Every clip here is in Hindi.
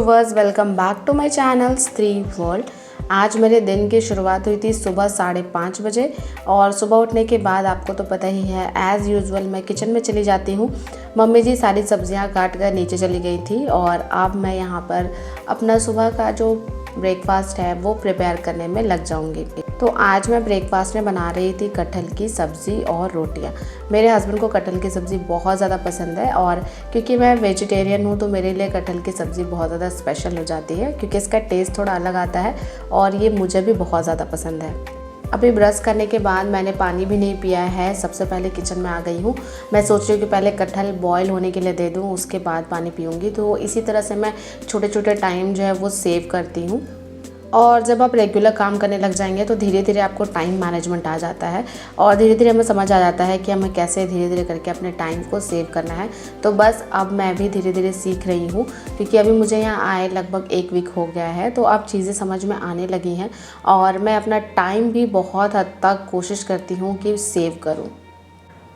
Viewers, welcome back to my channel Stree world. आज मेरे दिन की शुरुआत हुई थी सुबह 5:30 बजे और सुबह उठने के बाद आपको तो पता ही है, एज़ यूजुअल मैं किचन में चली जाती हूँ। मम्मी जी सारी सब्जियाँ काट कर नीचे चली गई थी और अब मैं यहाँ पर अपना सुबह का जो ब्रेकफास्ट है वो प्रिपेयर करने में लग जाऊंगी। तो आज मैं ब्रेकफास्ट में बना रही थी कटहल की सब्ज़ी और रोटियां। मेरे हस्बैंड को कटहल की सब्ज़ी बहुत ज़्यादा पसंद है और क्योंकि मैं वेजिटेरियन हूँ तो मेरे लिए कटहल की सब्ज़ी बहुत ज़्यादा स्पेशल हो जाती है, क्योंकि इसका टेस्ट थोड़ा अलग आता है और ये मुझे भी बहुत ज़्यादा पसंद है। अभी ब्रश करने के बाद मैंने पानी भी नहीं पिया है, सबसे पहले किचन में आ गई हूँ। मैं सोच रही हूँ कि पहले कटहल बॉईल होने के लिए दे दूँ, उसके बाद पानी पीऊँगी। तो इसी तरह से मैं छोटे छोटे टाइम जो है वो सेव करती हूँ। और जब आप रेगुलर काम करने लग जाएंगे तो धीरे धीरे आपको टाइम मैनेजमेंट आ जाता है और धीरे धीरे हमें समझ आ जाता है कि हमें कैसे धीरे धीरे करके अपने टाइम को सेव करना है। तो बस अब मैं भी धीरे धीरे सीख रही हूँ, क्योंकि अभी मुझे यहाँ आए लगभग 1 वीक हो गया है। तो अब चीज़ें समझ में आने लगी हैं और मैं अपना टाइम भी बहुत हद तक कोशिश करती हूँ कि सेव करूँ।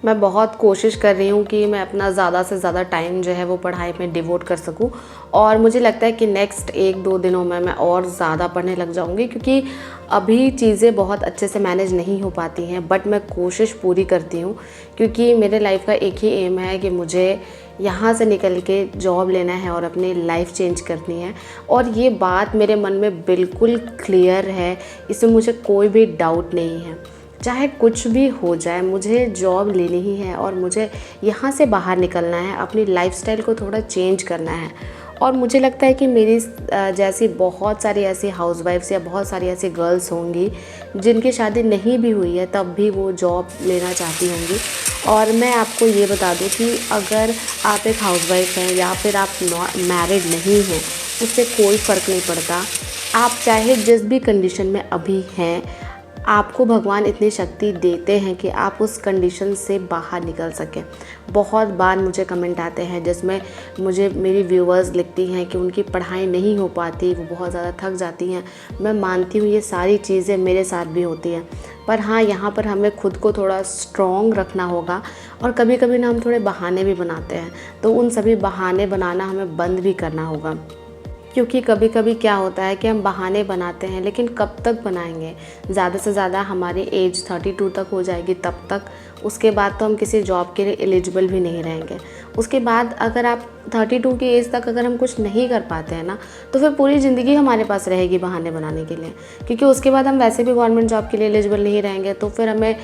मैं बहुत कोशिश कर रही हूँ कि मैं अपना ज़्यादा से ज़्यादा टाइम जो है वो पढ़ाई में डिवोट कर सकूँ और मुझे लगता है कि नेक्स्ट 1-2 दिनों में मैं और ज़्यादा पढ़ने लग जाऊँगी, क्योंकि अभी चीज़ें बहुत अच्छे से मैनेज नहीं हो पाती हैं। बट मैं कोशिश पूरी करती हूँ, क्योंकि मेरे लाइफ का एक ही एम है कि मुझे यहाँ से निकल के जॉब लेना है और अपनी लाइफ चेंज करनी है। और ये बात मेरे मन में बिल्कुल क्लियर है, इसमें मुझे कोई भी डाउट नहीं है। चाहे कुछ भी हो जाए, मुझे जॉब लेनी ही है और मुझे यहाँ से बाहर निकलना है, अपनी लाइफस्टाइल को थोड़ा चेंज करना है। और मुझे लगता है कि मेरी जैसी बहुत सारी ऐसी हाउसवाइफ्स या बहुत सारी ऐसी गर्ल्स होंगी जिनकी शादी नहीं भी हुई है, तब भी वो जॉब लेना चाहती होंगी। और मैं आपको ये बता दूँ कि अगर आप एक हाउसवाइफ हैं या फिर आप मैरिड नहीं हैं, उससे कोई फ़र्क नहीं पड़ता। आप चाहे जिस भी कंडीशन में अभी हैं, आपको भगवान इतनी शक्ति देते हैं कि आप उस कंडीशन से बाहर निकल सकें। बहुत बार मुझे कमेंट आते हैं जिसमें मुझे मेरी व्यूअर्स लिखती हैं कि उनकी पढ़ाई नहीं हो पाती, वो बहुत ज़्यादा थक जाती हैं। मैं मानती हूँ ये सारी चीज़ें मेरे साथ भी होती हैं, पर हाँ, यहाँ पर हमें खुद को थोड़ा स्ट्रॉन्ग रखना होगा। और कभी कभी ना हम थोड़े बहाने भी बनाते हैं, तो उन सभी बहाने बनाना हमें बंद भी करना होगा। क्योंकि कभी कभी क्या होता है कि हम बहाने बनाते हैं, लेकिन कब तक बनाएंगे? ज़्यादा से ज़्यादा हमारी एज 32 तक हो जाएगी, तब तक। उसके बाद तो हम किसी जॉब के लिए एलिजिबल भी नहीं रहेंगे। उसके बाद अगर आप 32 की एज तक अगर हम कुछ नहीं कर पाते हैं ना, तो फिर पूरी ज़िंदगी हमारे पास रहेगी बहाने बनाने के लिए, क्योंकि उसके बाद हम वैसे भी गवर्नमेंट जॉब के लिए एलिजिबल नहीं रहेंगे। तो फिर हमें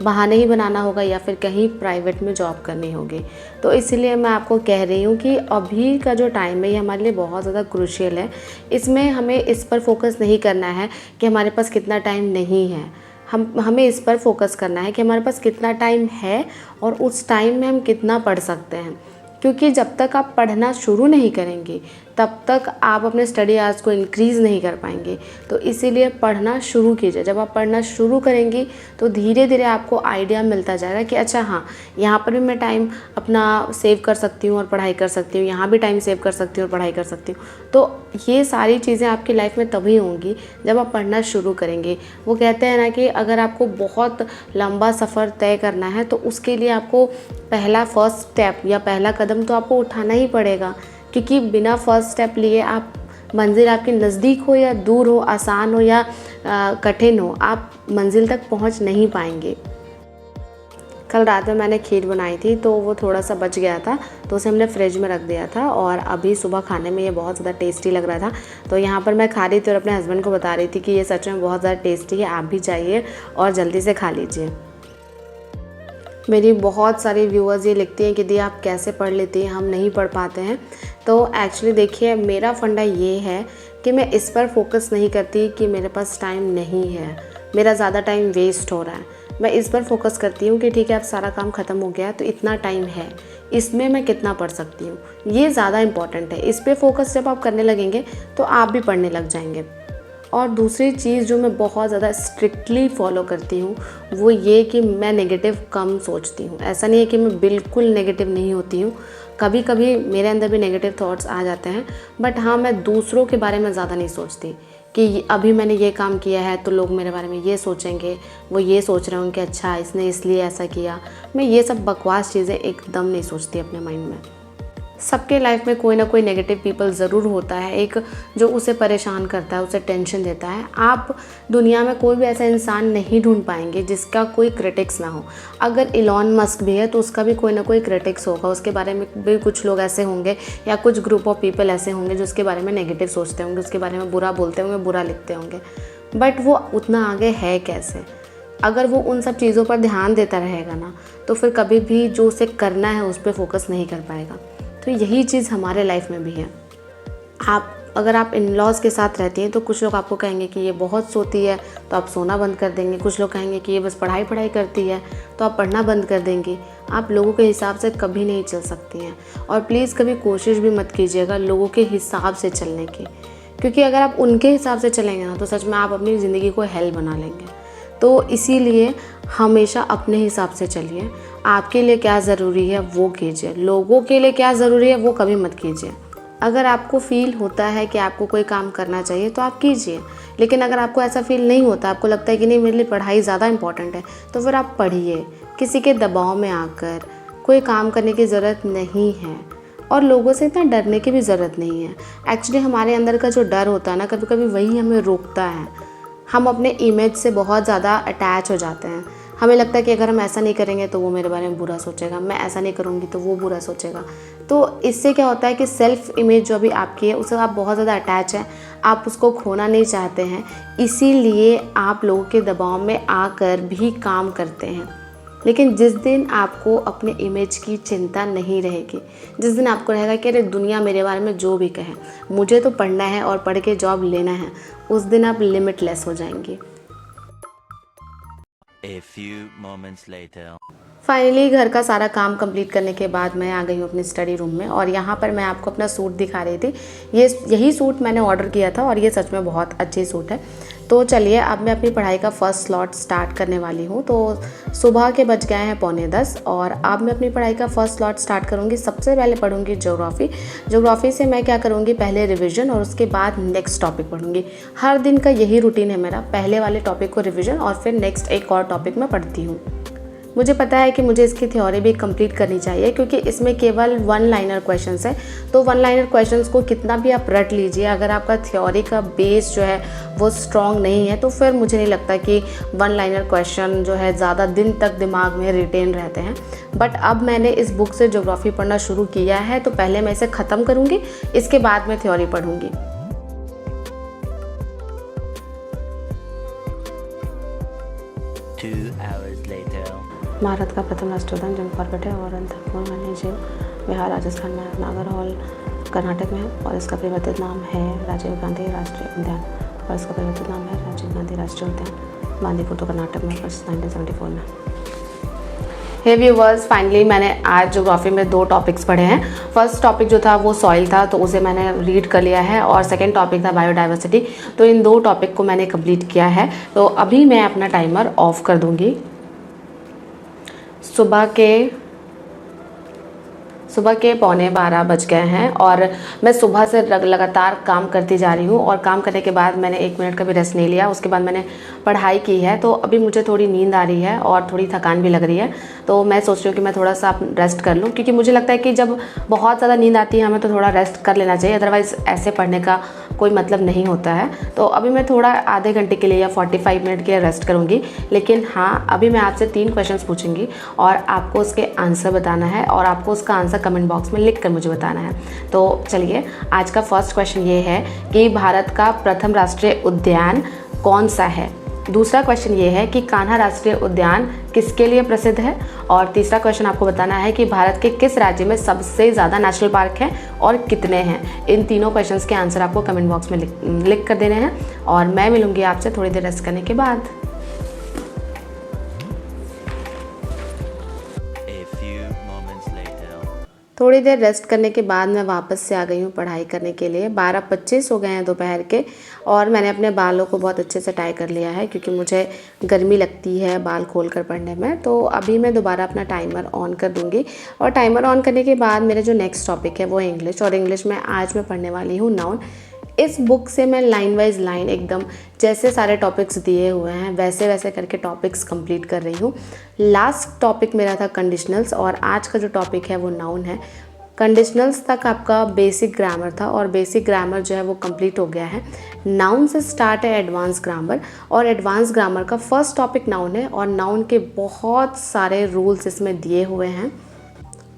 बहाने ही बनाना होगा या फिर कहीं प्राइवेट में जॉब करनी होगी। तो इसलिए मैं आपको कह रही हूँ कि अभी का जो टाइम है ये हमारे लिए बहुत ज़्यादा क्रूशियल है। इसमें हमें इस पर फोकस नहीं करना है कि हमारे पास कितना टाइम नहीं है। हमें इस पर फोकस करना है कि हमारे पास कितना टाइम है और उस टाइम में हम कितना पढ़ सकते हैं। क्योंकि जब तक आप पढ़ना शुरू नहीं करेंगे, तब तक आप अपने स्टडी आवर्स को इंक्रीज़ नहीं कर पाएंगे। तो इसीलिए पढ़ना शुरू कीजिए। जब आप पढ़ना शुरू करेंगी तो धीरे धीरे आपको आइडिया मिलता जाएगा कि अच्छा हाँ, यहाँ पर भी मैं टाइम अपना सेव कर सकती हूँ और पढ़ाई कर सकती हूँ, यहाँ भी टाइम सेव कर सकती हूँ और पढ़ाई कर सकती हूँ। तो ये सारी चीज़ें आपकी लाइफ में तभी होंगी जब आप पढ़ना शुरू करेंगे। वो कहते हैं ना कि अगर आपको बहुत लंबा सफ़र तय करना है तो उसके लिए आपको पहला फर्स्ट स्टेप या पहला कदम तो आपको उठाना ही पड़ेगा, क्योंकि बिना फर्स्ट स्टेप लिए आप मंजिल आपके नज़दीक हो या दूर हो, आसान हो या कठिन हो, आप मंजिल तक पहुंच नहीं पाएंगे। कल रात में मैंने खीर बनाई थी तो वो थोड़ा सा बच गया था, तो उसे हमने फ्रिज में रख दिया था और अभी सुबह खाने में ये बहुत ज़्यादा टेस्टी लग रहा था। तो यहाँ पर मैं खा रही थी और अपने हस्बैंड को बता रही थी कि ये सच में बहुत ज़्यादा टेस्टी है, आप भी चाहिए और जल्दी से खा लीजिए। मेरी बहुत सारी व्यूअर्स ये लिखती हैं कि दी आप कैसे पढ़ लेती हैं, हम नहीं पढ़ पाते हैं। तो एक्चुअली देखिए, मेरा फंडा ये है कि मैं इस पर फोकस नहीं करती कि मेरे पास टाइम नहीं है, मेरा ज़्यादा टाइम वेस्ट हो रहा है। मैं इस पर फोकस करती हूँ कि ठीक है, अब सारा काम ख़त्म हो गया है तो इतना टाइम है, इसमें मैं कितना पढ़ सकती हूँ, ये ज़्यादा इम्पॉर्टेंट है। इस पर फोकस जब आप करने लगेंगे तो आप भी पढ़ने लग जाएंगे। और दूसरी चीज़ जो मैं बहुत ज़्यादा स्ट्रिक्टली फॉलो करती हूँ वो ये कि मैं नेगेटिव कम सोचती हूँ। ऐसा नहीं है कि मैं बिल्कुल नेगेटिव नहीं होती हूँ, कभी कभी मेरे अंदर भी नेगेटिव थॉट्स आ जाते हैं। बट हाँ, मैं दूसरों के बारे में ज़्यादा नहीं सोचती कि अभी मैंने ये काम किया है तो लोग मेरे बारे में ये सोचेंगे, वो ये सोच रहे होंगे कि अच्छा इसने इसलिए ऐसा किया। मैं ये सब बकवास चीज़ें एकदम नहीं सोचती अपने माइंड में। सबके लाइफ में कोई ना कोई नेगेटिव पीपल ज़रूर होता है, एक जो उसे परेशान करता है, उसे टेंशन देता है। आप दुनिया में कोई भी ऐसा इंसान नहीं ढूंढ पाएंगे जिसका कोई क्रिटिक्स ना हो। अगर इलॉन मस्क भी है तो उसका भी कोई ना कोई क्रिटिक्स होगा, उसके बारे में भी कुछ लोग ऐसे होंगे या कुछ ग्रुप ऑफ पीपल ऐसे होंगे जो उसके बारे में नेगेटिव सोचते होंगे, उसके बारे में बुरा बोलते होंगे, बुरा लिखते होंगे। बट वो उतना आगे है कैसे? अगर वो उन सब चीज़ों पर ध्यान देता रहेगा ना, तो फिर कभी भी जो उसे करना है उस पर फोकस नहीं कर पाएगा। तो यही चीज़ हमारे लाइफ में भी है। अगर आप इन लॉज के साथ रहती हैं तो कुछ लोग आपको कहेंगे कि ये बहुत सोती है, तो आप सोना बंद कर देंगे। कुछ लोग कहेंगे कि ये बस पढ़ाई पढ़ाई करती है, तो आप पढ़ना बंद कर देंगी। आप लोगों के हिसाब से कभी नहीं चल सकती हैं। और प्लीज़ कभी कोशिश भी मत कीजिएगा लोगों के हिसाब से चलने की, क्योंकि अगर आप उनके हिसाब से चलेंगे ना तो सच में आप अपनी ज़िंदगी को हेल बना लेंगे। तो इसीलिए हमेशा अपने हिसाब से चलिए। आपके लिए क्या ज़रूरी है वो कीजिए, लोगों के लिए क्या ज़रूरी है वो कभी मत कीजिए। अगर आपको फ़ील होता है कि आपको कोई काम करना चाहिए तो आप कीजिए, लेकिन अगर आपको ऐसा फ़ील नहीं होता, आपको लगता है कि नहीं मेरे लिए पढ़ाई ज़्यादा इंपॉर्टेंट है, तो फिर आप पढ़िए। किसी के दबाव में आकर कोई काम करने की ज़रूरत नहीं है, और लोगों से इतना डरने की भी ज़रूरत नहीं है। एक्चुअली हमारे अंदर का जो डर होता है ना, कभी कभी वही हमें रोकता है। हम अपने इमेज से बहुत ज़्यादा अटैच हो जाते हैं। हमें लगता है कि अगर हम ऐसा नहीं करेंगे तो वो मेरे बारे में बुरा सोचेगा, मैं ऐसा नहीं करूँगी तो वो बुरा सोचेगा। तो इससे क्या होता है कि सेल्फ़ इमेज जो अभी आपकी है उससे आप बहुत ज़्यादा अटैच हैं, आप उसको खोना नहीं चाहते हैं, इसीलिए आप लोगों के दबाव में आकर भी काम करते हैं। लेकिन जिस दिन आपको अपने इमेज की चिंता नहीं रहेगी, जिस दिन आपको रहेगा कि अरे दुनिया मेरे बारे में जो भी कहे, मुझे तो पढ़ना है और पढ़ के जॉब लेना है, उस दिन आप लिमिटलेस हो जाएंगे। A few moments later. Finally घर का सारा काम कंप्लीट करने के बाद मैं आ गई हूँ अपने स्टडी रूम में, और यहाँ पर मैं आपको अपना सूट दिखा रही थी। यही सूट मैंने ऑर्डर किया था और ये सच में बहुत अच्छी सूट है। तो चलिए अब मैं अपनी पढ़ाई का फर्स्ट स्लॉट स्टार्ट करने वाली हूँ। तो सुबह के बज गए हैं 9:45 और अब मैं अपनी पढ़ाई का फर्स्ट स्लॉट स्टार्ट करूँगी। सबसे पहले पढ़ूँगी ज्योग्राफी से मैं क्या करूँगी, पहले रिवीजन और उसके बाद नेक्स्ट टॉपिक पढ़ूँगी। हर दिन का यही रूटीन है मेरा, पहले वाले टॉपिक को रिवीजन और फिर नेक्स्ट एक और टॉपिक मैं पढ़ती हूँ। मुझे पता है कि मुझे इसकी थ्योरी भी कंप्लीट करनी चाहिए, क्योंकि इसमें केवल 1 लाइनर क्वेश्चंस है। तो 1 लाइनर क्वेश्चंस को कितना भी आप रट लीजिए, अगर आपका थ्योरी का बेस जो है वो स्ट्रॉन्ग नहीं है तो फिर मुझे नहीं लगता कि 1 लाइनर क्वेश्चन जो है ज़्यादा दिन तक दिमाग में रिटेन रहते हैं। बट अब मैंने इस बुक से ज्योग्राफी पढ़ना शुरू किया है, तो पहले मैं इसे ख़त्म करूँगी, इसके बाद मैं थ्योरी पढ़ूँगी। भारत का प्रथम राष्ट्रीय उद्यान जम्मू कॉर्बेट है और अंतरपुर वन्यजीव विहार राजस्थान में नागरहोल कर्नाटक में है, और इसका परिवर्तित नाम है राजीव गांधी राष्ट्रीय उद्यान, और इसका परिवर्तित नाम है राजीव गांधी राष्ट्रीय उद्यान, बांदीपुर तो कर्नाटक में, 1974 में। हे व्यूअर्स, फाइनली मैंने आज ज्योग्राफी में 2 टॉपिक्स पढ़े हैं। फर्स्ट टॉपिक जो था वो सॉइल था, तो उसे मैंने रीड कर लिया है, और सेकंड टॉपिक था बायोडाइवर्सिटी। तो इन 2 टॉपिक को मैंने कंप्लीट किया है। तो अभी मैं अपना टाइमर ऑफ कर दूंगी। सुबह के 11:15 बज गए हैं और मैं सुबह से लगातार काम करती जा रही हूँ, और काम करने के बाद मैंने 1 मिनट का भी रेस्ट नहीं लिया। उसके बाद मैंने पढ़ाई की है, तो अभी मुझे थोड़ी नींद आ रही है और थोड़ी थकान भी लग रही है। तो मैं सोच रही हूँ कि मैं थोड़ा सा रेस्ट कर लूँ, क्योंकि मुझे लगता है कि जब बहुत ज़्यादा नींद आती है हमें तो थोड़ा रेस्ट कर लेना चाहिए, अदरवाइज़ ऐसे पढ़ने का कोई मतलब नहीं होता है। तो अभी मैं थोड़ा आधे घंटे के लिए या 45 मिनट के लिए रेस्ट करूँगी। लेकिन हाँ, अभी मैं आपसे 3 क्वेश्चंस पूछूंगी और आपको उसके आंसर बताना है, और आपको उसका आंसर कमेंट बॉक्स में लिख कर मुझे बताना है। तो चलिए, आज का फर्स्ट क्वेश्चन ये है कि भारत का प्रथम राष्ट्रीय उद्यान कौन सा है। दूसरा क्वेश्चन ये है कि कान्हा राष्ट्रीय उद्यान किसके लिए प्रसिद्ध है, और तीसरा क्वेश्चन आपको बताना है कि भारत के किस राज्य में सबसे ज़्यादा नेशनल पार्क हैं और कितने हैं। इन तीनों क्वेश्चंस के आंसर आपको कमेंट बॉक्स में लिख कर देने हैं, और मैं मिलूंगी आपसे थोड़ी देर रेस्ट करने के बाद। थोड़ी देर रेस्ट करने के बाद मैं वापस से आ गई हूँ पढ़ाई करने के लिए। 12:25 हो गए हैं दोपहर के, और मैंने अपने बालों को बहुत अच्छे से टाई कर लिया है, क्योंकि मुझे गर्मी लगती है बाल खोल कर पढ़ने में। तो अभी मैं दोबारा अपना टाइमर ऑन कर दूँगी, और टाइमर ऑन करने के बाद मेरा जो नेक्स्ट टॉपिक है वो इंग्लिश, और इंग्लिश में आज मैं पढ़ने वाली हूँ नाउन। इस बुक से मैं लाइन वाइज लाइन एकदम जैसे सारे टॉपिक्स दिए हुए हैं वैसे वैसे करके टॉपिक्स कंप्लीट कर रही हूँ। लास्ट टॉपिक मेरा था कंडीशनल्स, और आज का जो टॉपिक है वो नाउन है। कंडीशनल्स तक आपका बेसिक ग्रामर था और बेसिक ग्रामर जो है वो कंप्लीट हो गया है। नाउन से स्टार्ट है एडवांस ग्रामर, और एडवांस ग्रामर का फर्स्ट टॉपिक नाउन है और नाउन के बहुत सारे रूल्स इसमें दिए हुए हैं।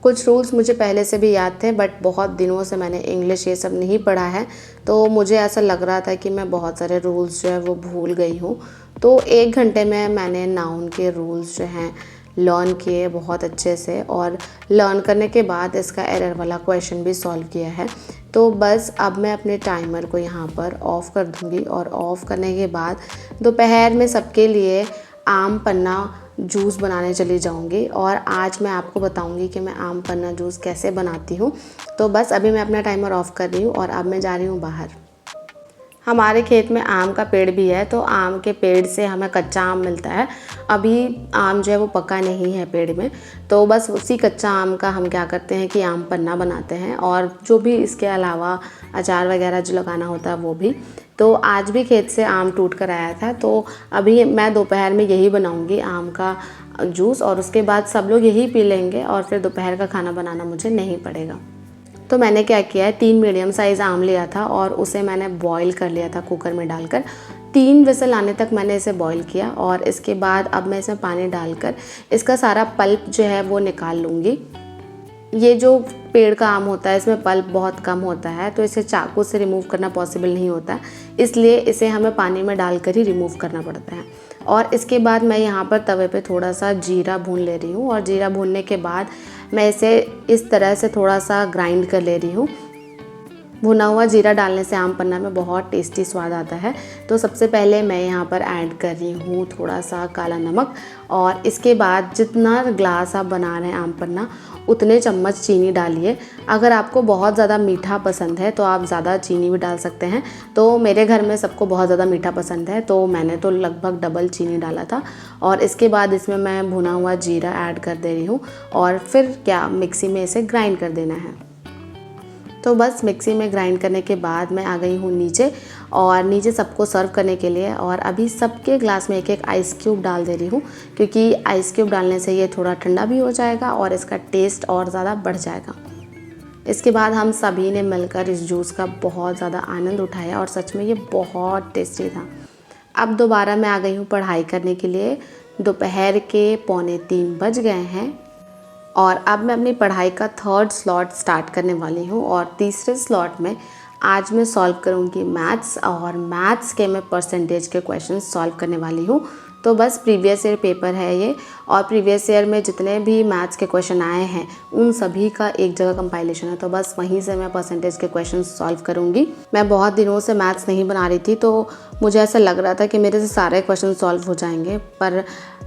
कुछ रूल्स मुझे पहले से भी याद थे, बट बहुत दिनों से मैंने इंग्लिश ये सब नहीं पढ़ा है, तो मुझे ऐसा लग रहा था कि मैं बहुत सारे रूल्स जो है वो भूल गई हूँ। तो 1 घंटे में मैंने नाउन के रूल्स जो हैं लर्न किए बहुत अच्छे से, और लर्न करने के बाद इसका एरर वाला क्वेश्चन भी सॉल्व किया है। तो बस अब मैं अपने टाइमर को यहाँ पर ऑफ़ कर दूँगी, और ऑफ़ करने के बाद दोपहर में सबके लिए आम पन्ना जूस बनाने चली जाऊंगी, और आज मैं आपको बताऊंगी कि मैं आम पन्ना जूस कैसे बनाती हूँ। तो बस अभी मैं अपना टाइमर ऑफ़ कर रही हूँ और अब मैं जा रही हूँ बाहर। हमारे खेत में आम का पेड़ भी है, तो आम के पेड़ से हमें कच्चा आम मिलता है। अभी आम जो है वो पका नहीं है पेड़ में, तो बस उसी कच्चा आम का हम क्या करते हैं कि आम पन्ना बनाते हैं, और जो भी इसके अलावा अचार वगैरह जो लगाना होता है वो भी। तो आज भी खेत से आम टूट कर आया था, तो अभी मैं दोपहर में यही बनाऊंगी आम का जूस, और उसके बाद सब लोग यही पी लेंगे और फिर दोपहर का खाना बनाना मुझे नहीं पड़ेगा। तो मैंने क्या किया है, 3 मीडियम साइज़ आम लिया था और उसे मैंने बॉईल कर लिया था कुकर में डालकर। 3 विसल आने तक मैंने इसे बॉईल किया, और इसके बाद अब मैं इसमें पानी डालकर इसका सारा पल्प जो है वो निकाल लूँगी। ये जो पेड़ का आम होता है इसमें पल्प बहुत कम होता है, तो इसे चाकू से रिमूव करना पॉसिबल नहीं होता, इसलिए इसे हमें पानी में डालकर ही रिमूव करना पड़ता है। और इसके बाद मैं यहाँ पर तवे पे थोड़ा सा जीरा भून ले रही हूँ, और जीरा भूनने के बाद मैं इसे इस तरह से थोड़ा सा ग्राइंड कर ले रही हूँ। भुना हुआ जीरा डालने से आम पन्ना में बहुत टेस्टी स्वाद आता है। तो सबसे पहले मैं यहाँ पर ऐड कर रही हूँ थोड़ा सा काला नमक, और इसके बाद जितना ग्लास आप बना रहे हैं आम पन्ना उतने चम्मच चीनी डालिए। अगर आपको बहुत ज़्यादा मीठा पसंद है तो आप ज़्यादा चीनी भी डाल सकते हैं। तो मेरे घर में सबको बहुत ज़्यादा मीठा पसंद है, तो मैंने तो लगभग डबल चीनी डाला था। और इसके बाद इसमें मैं भुना हुआ जीरा ऐड कर दे रही हूँ, और फिर क्या मिक्सी में इसे ग्राइंड कर देना है। तो बस मिक्सी में ग्राइंड करने के बाद मैं आ गई हूँ नीचे, और नीचे सबको सर्व करने के लिए, और अभी सबके ग्लास में एक एक आइस क्यूब डाल दे रही हूँ, क्योंकि आइस क्यूब डालने से ये थोड़ा ठंडा भी हो जाएगा और इसका टेस्ट और ज़्यादा बढ़ जाएगा। इसके बाद हम सभी ने मिलकर इस जूस का बहुत ज़्यादा आनंद उठाया, और सच में ये बहुत टेस्टी था। अब दोबारा मैं आ गई हूँ पढ़ाई करने के लिए। दोपहर के 2:45 बज गए हैं, और अब मैं अपनी पढ़ाई का 3rd स्लॉट स्टार्ट करने वाली हूँ। और तीसरे स्लॉट में आज मैं सॉल्व करूँगी मैथ्स, और मैथ्स के मैं परसेंटेज के क्वेश्चन सॉल्व करने वाली हूँ। तो बस प्रीवियस ईयर पेपर है ये, और प्रीवियस ईयर में जितने भी मैथ्स के क्वेश्चन आए हैं उन सभी का एक जगह कंपाइलेशन है, तो बस वहीं से मैं परसेंटेज के क्वेश्चन सॉल्व करूँगी। मैं बहुत दिनों से मैथ्स नहीं बना रही थी, तो मुझे ऐसा लग रहा था कि मेरे से सारे क्वेश्चन सॉल्व हो जाएंगे, पर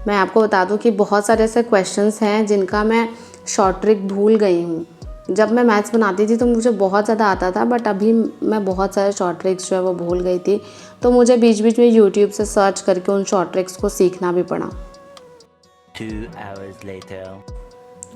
मैं आपको बता दूं कि बहुत सारे ऐसे क्वेश्चंस हैं जिनका मैं शॉर्ट ट्रिक भूल गई हूँ। जब मैं मैथ्स बनाती थी तो मुझे बहुत ज़्यादा आता था, बट अभी मैं बहुत सारे शॉर्ट ट्रिक्स जो है वो भूल गई थी, तो मुझे बीच बीच में यूट्यूब से सर्च करके उन शॉर्ट ट्रिक्स को सीखना भी पड़ा। 2 hours later.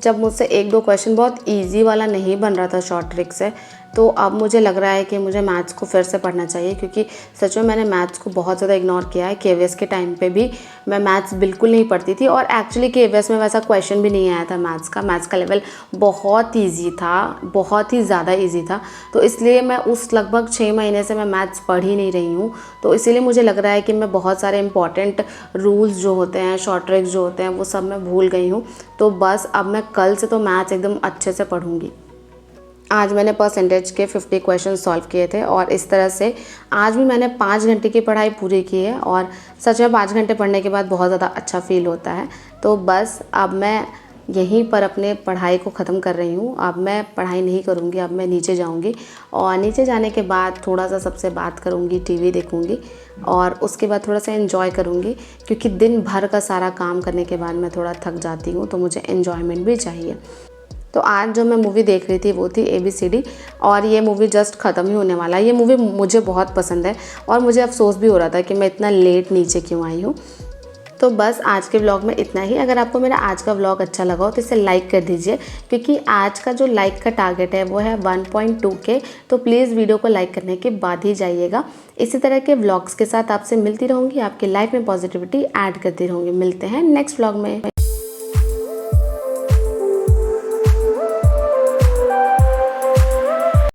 जब मुझसे 1-2 क्वेश्चन बहुत इजी वाला नहीं बन रहा था शॉर्ट ट्रिक से, तो अब मुझे लग रहा है कि मुझे मैथ्स को फिर से पढ़ना चाहिए, क्योंकि सच में मैंने मैथ्स को बहुत ज़्यादा इग्नोर किया है। केवीएस के टाइम पे भी मैं मैथ्स बिल्कुल नहीं पढ़ती थी, और एक्चुअली केवीएस में वैसा क्वेश्चन भी नहीं आया था मैथ्स का लेवल बहुत ईजी था, बहुत ही ज़्यादा ईजी था। तो इसलिए मैं उस लगभग 6 महीने से मैं मैथ्स पढ़ ही नहीं रही हूँ, तो इसीलिए मुझे लग रहा है कि मैं बहुत सारे इंपॉर्टेंट रूल्स जो होते हैं, शॉर्ट ट्रिक्स जो होते हैं, वो सब मैं भूल गई हूँ। तो बस अब मैं कल से तो मैथ्स एकदम अच्छे से पढ़ूँगी। आज मैंने परसेंटेज के 50 क्वेश्चन सॉल्व किए थे, और इस तरह से आज भी मैंने 5 घंटे की पढ़ाई पूरी की है, और सच में 5 घंटे पढ़ने के बाद बहुत ज़्यादा अच्छा फील होता है। तो बस अब मैं यहीं पर अपने पढ़ाई को ख़त्म कर रही हूँ। अब मैं पढ़ाई नहीं करूँगी, अब मैं नीचे जाऊँगी, और नीचे जाने के बाद थोड़ा सा सबसे बात करूँगी, टीवी देखूँगी, और उसके बाद थोड़ा सा एंजॉय करूँगी, क्योंकि दिन भर का सारा काम करने के बाद मैं थोड़ा थक जाती हूँ, तो मुझे एन्जॉयमेंट भी चाहिए। तो आज जो मैं मूवी देख रही थी वो थी ABCD, और ये मूवी जस्ट ख़त्म ही होने वाला है। ये मूवी मुझे बहुत पसंद है, और मुझे अफसोस भी हो रहा था कि मैं इतना लेट नीचे क्यों आई हूँ। तो बस आज के व्लॉग में इतना ही। अगर आपको मेरा आज का व्लॉग अच्छा लगा हो तो इसे लाइक कर दीजिए, क्योंकि आज का जो लाइक का टारगेट है वो है 1.2K, तो प्लीज़ वीडियो को लाइक करने के बाद ही जाइएगा। इसी तरह के व्लॉग्स के साथ आपसे मिलती रहूँगी, आपकी लाइफ में पॉजिटिविटी ऐड करती रहूँगी। मिलते हैं नेक्स्ट व्लॉग में।